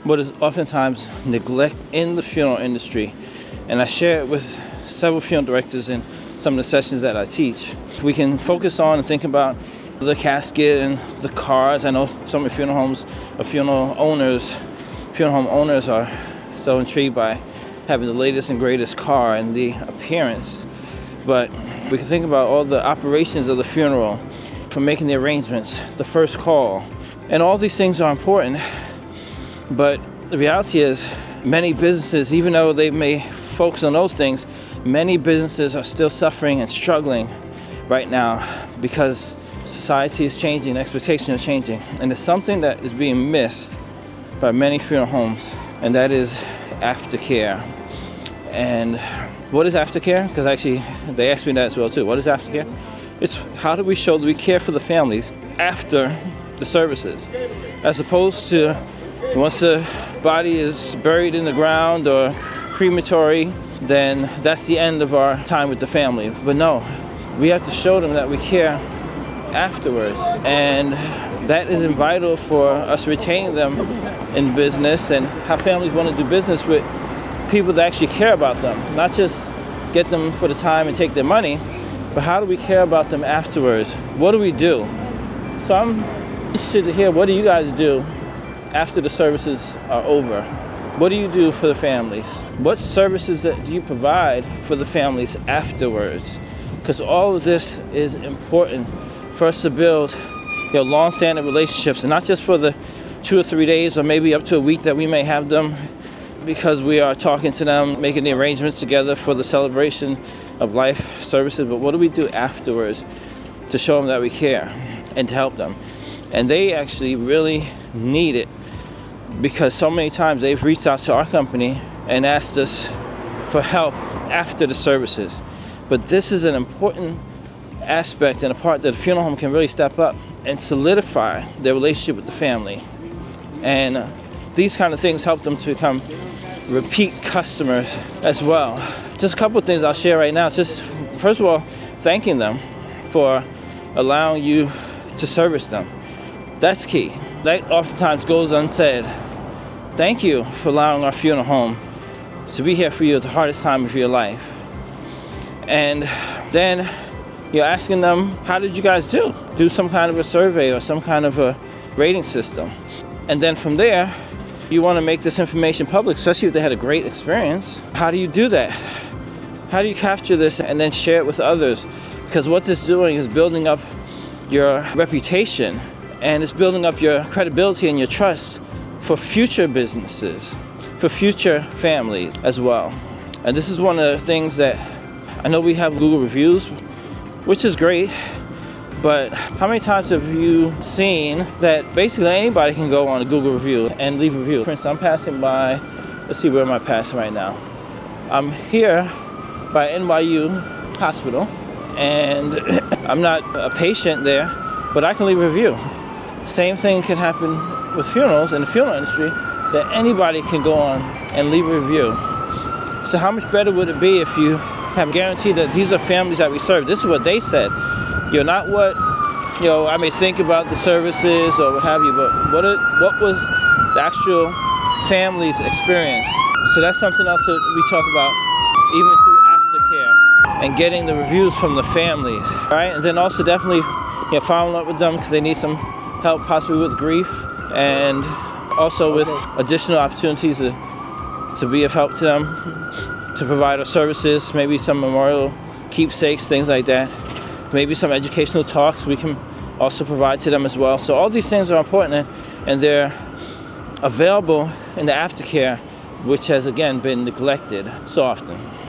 what is oftentimes neglect in the funeral industry. And I share it with several funeral directors in some of the sessions that I teach. We can focus on and think about the casket and the cars. I know some of the funeral homes or funeral home owners are so intrigued by having the latest and greatest car and the appearance. But we can think about all the operations of the funeral, from making the arrangements, the first call. And all these things are important. But the reality is, many businesses, even though they may focus on those things, many businesses are still suffering and struggling right now because society is changing, expectations are changing. And it's something that is being missed by many funeral homes, and that is aftercare. And what is aftercare? Because actually, they asked me that as well too. What is aftercare? It's how do we show that we care for the families after the services, as opposed to once the body is buried in the ground or crematory, then that's the end of our time with the family. But no, we have to show them that we care afterwards. And that is vital for us retaining them in business and how families want to do business with people that actually care about them. Not just get them for the time and take their money, but how do we care about them afterwards? What do we do? So I'm interested to hear, what do you guys do after the services are over? What do you do for the families? What services do you provide for the families afterwards? Because all of this is important for us to build long-standing relationships, and not just for the 2 or 3 days or maybe up to a week that we may have them, because we are talking to them, making the arrangements together for the celebration of life services, but what do we do afterwards to show them that we care and to help them? And they actually really need it, because so many times they've reached out to our company and asked us for help after the services. But this is an important aspect and a part that a funeral home can really step up and solidify their relationship with the family. And these kind of things help them to become repeat customers as well. Just a couple of things I'll share right now. Just first of all, thanking them for allowing you to service them. That's key. That oftentimes goes unsaid. Thank you for allowing our funeral home to be here for you at the hardest time of your life. And then you're asking them, how did you guys do? Do some kind of a survey or some kind of a rating system. And then from there, you want to make this information public, especially if they had a great experience. How do you do that? How do you capture this and then share it with others? Because what this is doing is building up your reputation, and it's building up your credibility and your trust for future businesses, for future families as well. And this is one of the things that I know we have Google reviews, which is great, but how many times have you seen that basically anybody can go on a Google review and leave a review? For instance, I'm passing by, let's see, where am I passing right now? I'm here by NYU Hospital, and I'm not a patient there, but I can leave a review. Same thing can happen with funerals in the funeral industry, that anybody can go on and leave a review. So how much better would it be if you have guaranteed that these are families that we serve? This is what they said. You're not what I may think about the services or what have you, but what was the actual family's experience? So that's something else that we talk about, even through aftercare, and getting the reviews from the families, right? And then also definitely following up with them because they need some help, possibly with grief, and also with additional opportunities to be of help to them, to provide our services, maybe some memorial keepsakes, things like that. Maybe some educational talks we can also provide to them as well. So all these things are important, and they're available in the aftercare, which has again been neglected so often.